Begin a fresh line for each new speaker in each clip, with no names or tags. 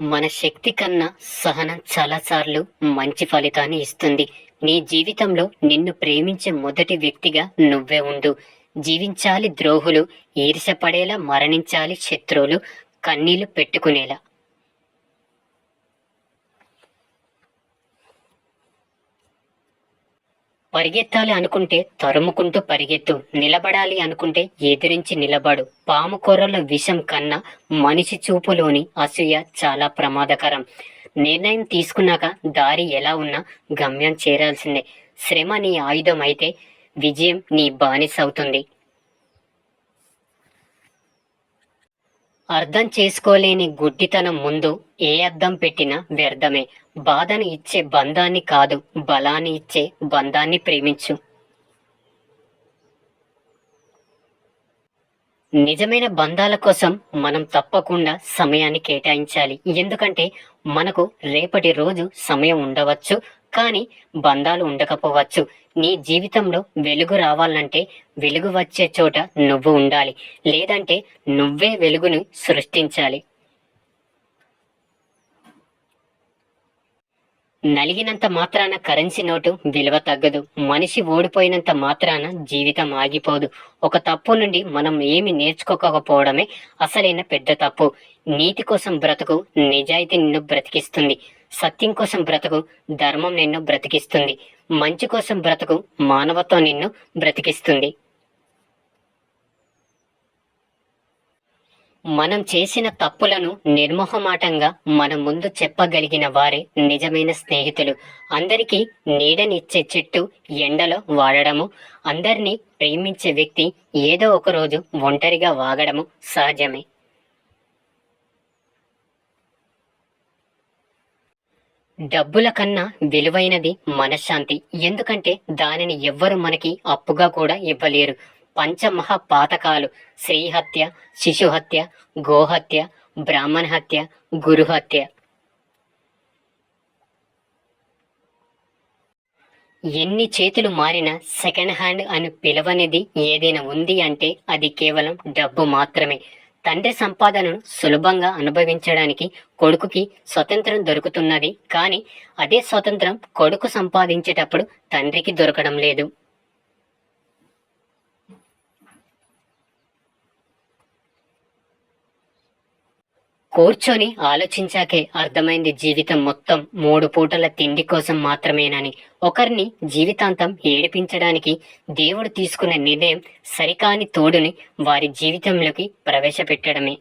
మన శక్తి కన్నా సహనం చాలాసార్లు మంచి ఫలితాన్ని ఇస్తుంది. నీ జీవితంలో నిన్ను ప్రేమించే మొదటి వ్యక్తిగా నువ్వే ఉండు. జీవించాలి ద్రోహులు, ఈర్ష్యపడేలా మరణించాలి శత్రువులు, కన్నీళ్లు పెట్టుకునేలా. పరిగెత్తాలి అనుకుంటే తరుముకుంటూ పరిగెత్తు, నిలబడాలి అనుకుంటే ఎదిరించి నిలబడు. పాము కొర్రల విషం కన్నా మనిషి చూపులోని అసూయ చాలా ప్రమాదకరం. నిర్ణయం తీసుకున్నాక దారి ఎలా ఉన్నా గమ్యం చేరాల్సిందే. శ్రమ నీ ఆయుధం అయితే విజయం నీ బానిస అవుతుంది. అర్థం చేసుకోలేని గుడ్డితనం ముందు ఏ అద్దం పెట్టినా వ్యర్థమే. బాధను ఇచ్చే బంధాన్ని కాదు, బలాన్ని ఇచ్చే బంధాన్ని ప్రేమించు. నిజమైన బంధాల కోసం మనం తప్పకుండా సమయాన్ని కేటాయించాలి. ఎందుకంటే మనకు రేపటి రోజు సమయం ఉండవచ్చు, కానీ బంధాలు ఉండకపోవచ్చు. నీ జీవితంలో వెలుగు రావాలంటే వెలుగు వచ్చే చోట నువ్వు ఉండాలి, లేదంటే నువ్వే వెలుగును సృష్టించాలి. నలిగినంత మాత్రాన కరెన్సీ నోటు విలువ తగ్గదు. మనిషి ఓడిపోయినంత మాత్రాన జీవితం ఆగిపోదు. ఒక తప్పు నుండి మనం ఏమి నేర్చుకోకపోవడమే అసలైన పెద్ద తప్పు. నీతి కోసం బ్రతుకు, నిజాయితీ నిన్ను బ్రతికిస్తుంది. సత్యం కోసం బ్రతుకు, ధర్మం నిన్ను బ్రతికిస్తుంది. మంచి కోసం బ్రతుకు, మానవత్వం నిన్ను బ్రతికిస్తుంది. మనం చేసిన తప్పులను నిర్మోహమాటంగా మన ముందు చెప్పగలిగిన వారే నిజమైన స్నేహితులు. అందరికీ నీడనిచ్చే చెట్టు ఎండలో వాడడము, అందరినీ ప్రేమించే వ్యక్తి ఏదో ఒక రోజు ఒంటరిగా వాగడము సహజమే. డబ్బుల కన్నా విలువైనది మనశ్శాంతి. ఎందుకంటే దానిని ఎవ్వరు మనకి అప్పుగా కూడా ఇవ్వలేరు. పంచమహా పాతకాలు: స్త్రీహత్య, శిశుహత్య, గోహత్య, బ్రాహ్మణ హత్య, గురుహత్య. ఎన్ని చేతులు మారినా సెకండ్ హ్యాండ్ అని పిలవనిది ఏదైనా ఉంది అంటే అది కేవలం డబ్బు మాత్రమే. తండ్రి సంపాదనను సులభంగా అనుభవించడానికి కొడుకుకి స్వతంత్రం దొరుకుతున్నది, కానీ అదే స్వతంత్రం కొడుకు సంపాదించేటప్పుడు తండ్రికి దొరకడం లేదు. కూర్చొని ఆలోచించాకే అర్థమైంది జీవితం మొత్తం 3 పూటల తిండి కోసం మాత్రమేనని. ఒకరిని జీవితాంతం ఏడిపించడానికి దేవుడు తీసుకున్న నిర్ణయం సరికాని తోడుని వారి జీవితంలోకి ప్రవేశపెట్టడమే.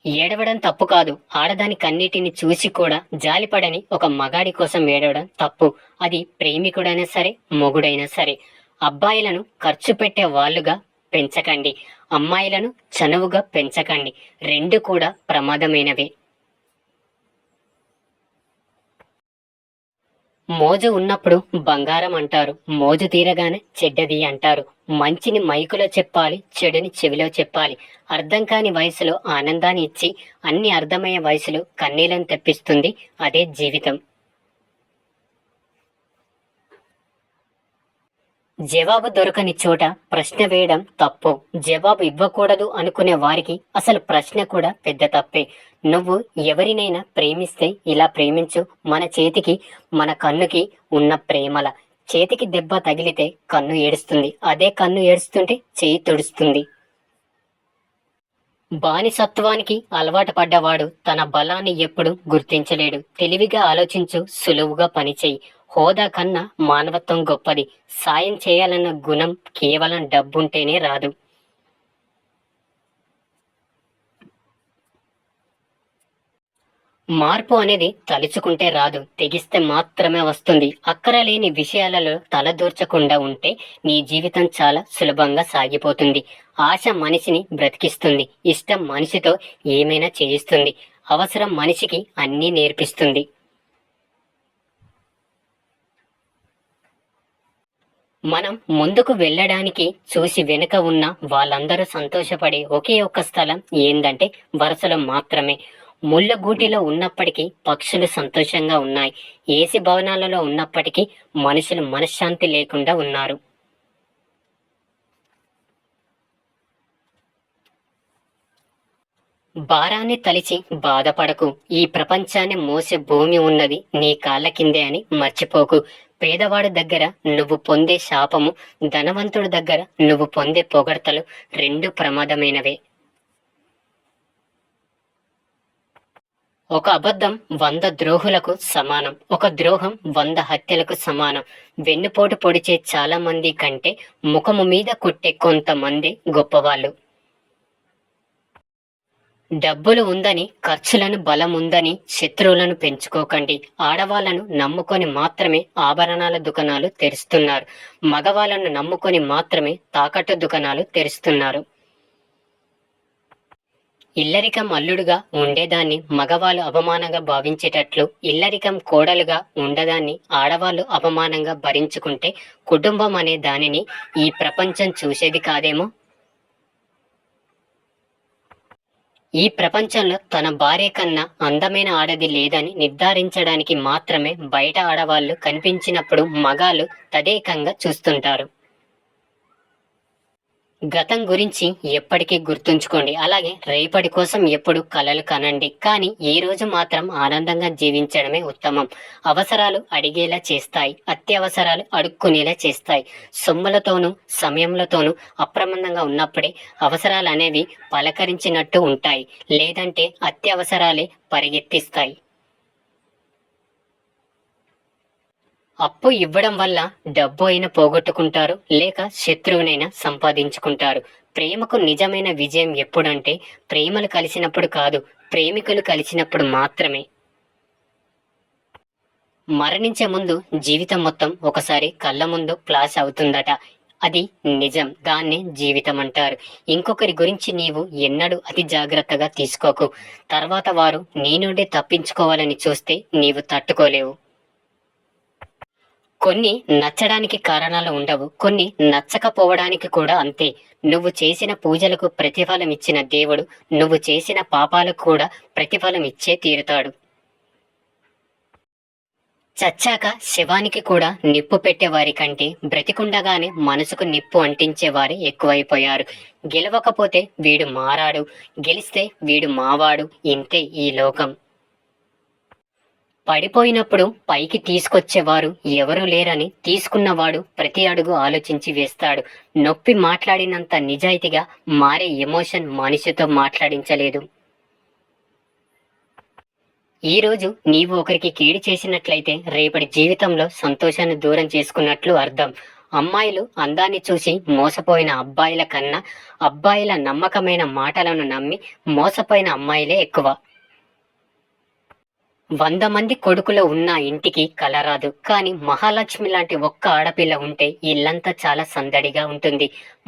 ఏడవడం తప్పు కాదు. ఆడదాని కన్నీటిని చూసి కూడా జాలిపడని ఒక మగాడి కోసం ఏడవడం తప్పు. అది ప్రేమికుడైనా సరే, మొగుడైనా సరే. అబ్బాయిలను ఖర్చు పెట్టే వాళ్ళుగా పెంచకండి, అమ్మాయిలను చనువుగా పెంచకండి. రెండు కూడా ప్రమాదమైనవే. మోజు ఉన్నప్పుడు బంగారం అంటారు, మోజు తీరగానే చెడ్డది అంటారు. మంచిని మైకులో చెప్పాలి, చెడుని చెవిలో చెప్పాలి. అర్థం కాని వయసులో ఆనందాన్ని ఇచ్చి అన్ని అర్థమయ్యే వయసులో కన్నీళ్లను తెప్పిస్తుంది. అదే జీవితం. జవాబు దొరకని చోట ప్రశ్న వేయడం తప్పు. జవాబు ఇవ్వకూడదు అనుకునే వారికి అసలు ప్రశ్న కూడా పెద్ద తప్పే. నువ్వు ఎవరినైనా ప్రేమిస్తే ఇలా ప్రేమించు: మన చేతికి, మన కన్నుకి ఉన్న ప్రేమల. చేతికి దెబ్బ తగిలితే కన్ను ఏడుస్తుంది, అదే కన్ను ఏడుస్తుంటే చేయి తుడుస్తుంది. బానిసత్వానికి అలవాటు పడ్డవాడు తన బలాన్ని ఎప్పుడు గుర్తించలేడు. తెలివిగా ఆలోచించు, సులువుగా పనిచేయి. హోదా కన్నా మానవత్వం గొప్పది. సాయం చేయాలన్న గుణం కేవలం డబ్బుంటేనే రాదు. మార్పు అనేది తలుచుకుంటే రాదు, తెగిస్తే మాత్రమే వస్తుంది. అక్కర లేని విషయాలలో తలదూర్చకుండా ఉంటే నీ జీవితం చాలా సులభంగా సాగిపోతుంది. ఆశ మనిషిని బ్రతికిస్తుంది, ఇష్టం మనిషితో ఏమైనా చేయిస్తుంది, అవసరం మనిషికి అన్నీ నేర్పిస్తుంది. మనం ముందుకు వెళ్ళడానికి చూసి వెనుక ఉన్న వాళ్ళందరూ సంతోషపడే ఒకే ఒక్క స్థలం ఏందంటే వరుసలో మాత్రమే. ముళ్ళగూటిలో ఉన్నప్పటికీ పక్షులు సంతోషంగా ఉన్నాయి. ఏసి భవనాలలో ఉన్నప్పటికీ మనుషులు మనశ్శాంతి లేకుండా ఉన్నారు. భారాన్ని తలిచి బాధపడకు. ఈ ప్రపంచాన్ని మోసే భూమి ఉన్నది నీ కాళ్ళ కిందే అని మర్చిపోకు. పేదవాడి దగ్గర నువ్వు పొందే శాపము, ధనవంతుడి దగ్గర నువ్వు పొందే పొగడ్తలు రెండు ప్రమాదమైనవే. ఒక అబద్ధం 100 ద్రోహులకు సమానం. ఒక ద్రోహం 100 హత్యలకు సమానం. వెన్నుపోటు పొడిచే చాలా మంది కంటే ముఖము మీద కొట్టే కొంతమంది గొప్పవాళ్ళు. డబ్బులు ఉందని, ఖర్చులను బలం ఉందని శత్రువులను పెంచుకోకండి. ఆడవాళ్లను నమ్ముకొని మాత్రమే ఆభరణాల దుకాణాలు తెరుస్తున్నారు. మగవాళ్లను నమ్ముకొని మాత్రమే తాకట్టు దుకాణాలు తెరుస్తున్నారు. ఇల్లరికం అల్లుడుగా ఉండేదాన్ని మగవాళ్ళు అవమానంగా భావించేటట్లు ఇల్లరికం కోడలుగా ఉండదాన్ని ఆడవాళ్ళు అవమానంగా భరించుకుంటే కుటుంబం అనే దానిని ఈ ప్రపంచం చూసేది కాదేమో. ఈ ప్రపంచంలో తన భార్య కన్నా అందమైన ఆడది లేదని నిర్ధారించడానికి మాత్రమే బయట ఆడవాళ్లు కనిపించినప్పుడు మగాళ్ళు తదేకంగా చూస్తుంటారు. గతం గురించి ఎప్పటికీ గుర్తుంచుకోండి. అలాగే రేపటి కోసం ఎప్పుడు కలలు కనండి. కానీ ఈ రోజు మాత్రం ఆనందంగా జీవించడమే ఉత్తమం. అవసరాలు అడిగేలా చేస్తాయి, అత్యవసరాలు అడుక్కునేలా చేస్తాయి. సొమ్ములతోనూ సమయంలోతోనూ అప్రమత్తంగా ఉన్నప్పుడే అవసరాలు అనేవి పలకరించినట్టు ఉంటాయి. లేదంటే అత్యవసరాలే పరిగెత్తిస్తాయి. అప్పు ఇవ్వడం వల్ల డబ్బు అయినా పోగొట్టుకుంటారు, లేక శత్రువునైనా సంపాదించుకుంటారు. ప్రేమకు నిజమైన విజయం ఎప్పుడంటే ప్రేమలు కలిసినప్పుడు కాదు, ప్రేమికులు కలిసినప్పుడు మాత్రమే. మరణించే ముందు జీవితం మొత్తం ఒకసారి కళ్ళ ముందు ఫ్లాష్ అవుతుందట. అది నిజం. దాన్నే జీవితం అంటారు. ఇంకొకరి గురించి నీవు ఎన్నడూ అతి జాగ్రత్తగా తీసుకోకు. తర్వాత వారు నీ నుండి తప్పించుకోవాలని చూస్తే నీవు తట్టుకోలేవు. కొన్ని నచ్చడానికి కారణాలు ఉండవు, కొన్ని నచ్చకపోవడానికి కూడా అంతే. నువ్వు చేసిన పూజలకు ప్రతిఫలం ఇచ్చిన దేవుడు నువ్వు చేసిన పాపాలకు కూడా ప్రతిఫలం ఇచ్చే తీరుతాడు. చచ్చాక శవానికి కూడా నిప్పు పెట్టేవారి కంటే బ్రతికుండగానే మనసుకు నిప్పు అంటించేవారే ఎక్కువైపోయారు. గెలవకపోతే వీడు మారాడు, గెలిస్తే వీడు మావాడు. ఇంతే ఈ లోకం. పడిపోయినప్పుడు పైకి తీసుకొచ్చేవారు ఎవరూ లేరని తీసుకున్నవాడు ప్రతి అడుగు ఆలోచించి వేస్తాడు. నొప్పి మాట్లాడినంత నిజాయితీగా మారే ఎమోషన్ మనిషితో మాట్లాడించలేదు. ఈరోజు నీవు ఒకరికి కీడు చేసినట్లయితే రేపటి జీవితంలో సంతోషాన్ని దూరం చేసుకున్నట్లు అర్థం. అమ్మాయిలు అందాన్ని చూసి మోసపోయిన అబ్బాయిల కన్నా అబ్బాయిల నమ్మకమైన మాటలను నమ్మి మోసపోయిన అమ్మాయిలే ఎక్కువ. 100 మంది కొడుకులు ఉన్న ఇంటికి కలరాదు, కానీ మహాలక్ష్మి లాంటి ఒక్క ఆడపిల్ల ఉంటే ఇల్లంతా చాలా సందడిగా ఉంటుంది.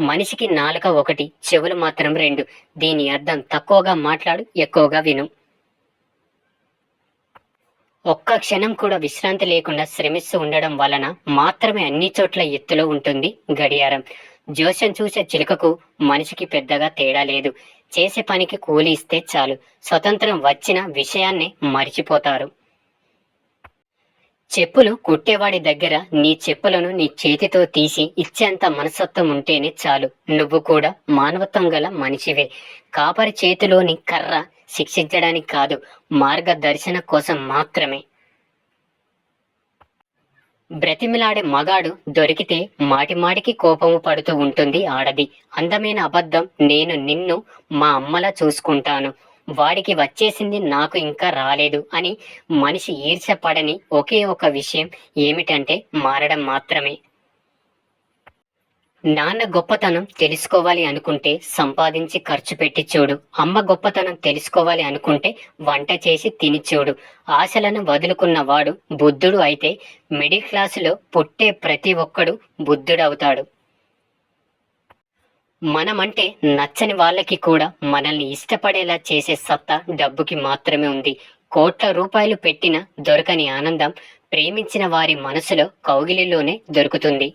మనిషికి నాలుక ఒకటి, చెవులు మాత్రం 2. దీని అర్థం తక్కువగా మాట్లాడు, ఎక్కువగా విను. ఒక్క క్షణం కూడా విశ్రాంతి లేకుండా శ్రమిస్తూ ఉండడం వలన మాత్రమే అన్ని చోట్ల ఎత్తులో ఉంటుంది గడియారం. జోస్యం చూసే చిలుకకు మనిషికి పెద్దగా తేడా లేదు. చేసే పనికి కూలి ఇస్తే చాలు. స్వతంత్రం వచ్చిన విషయాన్ని మరిచిపోతారు. చెప్పులు కుట్టేవాడి దగ్గర నీ చెప్పులను నీ చేతితో తీసి ఇచ్చేంత మనస్తత్వం ఉంటేనే చాలు. నువ్వు కూడా మానవత్వం గల మనిషివే. కాపరి చేతిలోని కర్ర శిక్షించడానికి కాదు, మార్గదర్శన కోసం మాత్రమే. బ్రతిమిలాడే మగాడు దొరికితే మాటిమాటికి కోపము పడుతూ ఉంటుంది ఆడది. అందమైన అబద్ధం నేను నిన్ను మా అమ్మలా చూసుకుంటాను, వాడికి వచ్చేసింది నాకు ఇంకా రాలేదు అని మనిషి ఈర్ష్యపడని ఒకే ఒక విషయం ఏమిటంటే మారడం మాత్రమే. నాన్న గొప్పతనం తెలుసుకోవాలి అనుకుంటే సంపాదించి ఖర్చు పెట్టి చూడు. అమ్మ గొప్పతనం తెలుసుకోవాలి అనుకుంటే వంట చేసి తిని చూడు. ఆశలను వదులుకున్నవాడు బుద్ధుడు అయితే మిడిల్ క్లాసులో పుట్టే ప్రతి ఒక్కడు బుద్ధుడవుతాడు. మనమంటే నచ్చని వాళ్ళకి కూడా మనల్ని ఇష్టపడేలా చేసే సత్తా డబ్బుకి మాత్రమే ఉంది. కోట్ల రూపాయలు పెట్టినా దొరకని ఆనందం ప్రేమించిన వారి మనసులో కౌగిలిలోనే దొరుకుతుంది.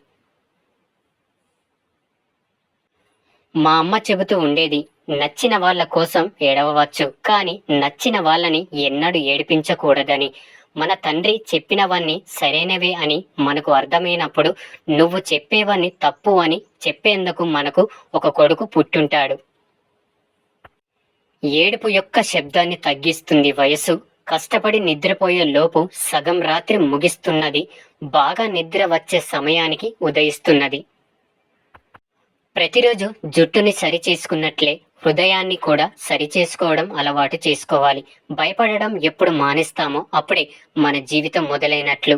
మా అమ్మ చెబుతూ ఉండేది, నచ్చిన వాళ్ళ కోసం ఏడవవచ్చు, కానీ నచ్చిన వాళ్ళని ఎన్నడూ ఏడిపించకూడదని. మన తండ్రి చెప్పినవన్నీ సరైనవే అని మనకు అర్థమైనప్పుడు నువ్వు చెప్పేవన్నీ తప్పు అని చెప్పేందుకు మనకు ఒక కొడుకు పుట్టుంటాడు. ఏడుపు యొక్క శబ్దాన్ని తగ్గిస్తుంది వయసు. కష్టపడి నిద్రపోయే లోపు సగం రాత్రి ముగిస్తున్నది. బాగా నిద్ర వచ్చే సమయానికి ఉదయిస్తున్నది. ప్రతిరోజు జుట్టుని సరిచేసుకున్నట్లే హృదయాన్ని కూడా సరిచేసుకోవడం అలవాటు చేసుకోవాలి. భయపడడం ఎప్పుడు మానేస్తామో అప్పుడే మన జీవితం మొదలైనట్లు.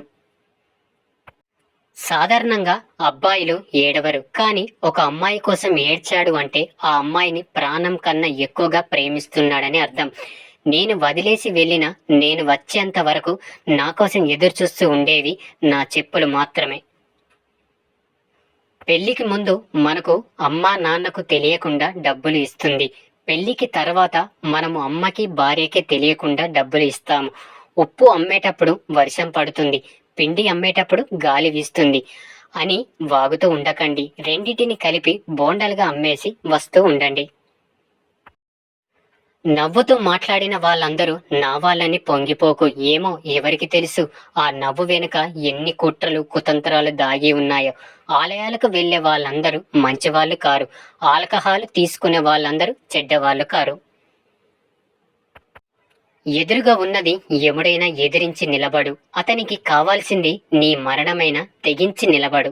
సాధారణంగా అబ్బాయిలు ఏడవరు, కానీ ఒక అమ్మాయి కోసం ఏడ్చాడు అంటే ఆ అమ్మాయిని ప్రాణం కన్నా ఎక్కువగా ప్రేమిస్తున్నాడని అర్థం. నేను వదిలేసి వెళ్ళినా నేను వచ్చేంత వరకు నా కోసం ఎదురు చూస్తూ ఉండేవి నా చెప్పులు మాత్రమే. పెళ్లికి ముందు మనకు అమ్మా నాన్నకు తెలియకుండా డబ్బులు ఇస్తుంది. పెళ్లికి తర్వాత మనము అమ్మకి భార్యకి తెలియకుండా డబ్బులు ఇస్తాము. ఉప్పు అమ్మేటప్పుడు వర్షం పడుతుంది, పిండి అమ్మేటప్పుడు గాలి వీస్తుంది అని వాగుతూ ఉండకండి. రెండిటిని కలిపి బోండాలుగా అమ్మేసి వస్తూ ఉండండి. నవ్వుతూ మాట్లాడిన వాళ్ళందరూ నా వాళ్ళని పొంగిపోకు. ఏమో ఎవరికి తెలుసు ఆ నవ్వు వెనుక ఎన్ని కుట్రలు కుతంత్రాలు దాగి ఉన్నాయో. ఆలయాలకు వెళ్లే వాళ్ళందరూ మంచివాళ్ళు కారు. ఆల్కహాల్ తీసుకునే వాళ్ళందరూ చెడ్డవాళ్ళు కారు. ఎదురుగా ఉన్నది ఎముడైనా ఎదిరించి నిలబడు. అతనికి కావాల్సింది నీ మరణమైనా తెగించి నిలబడు.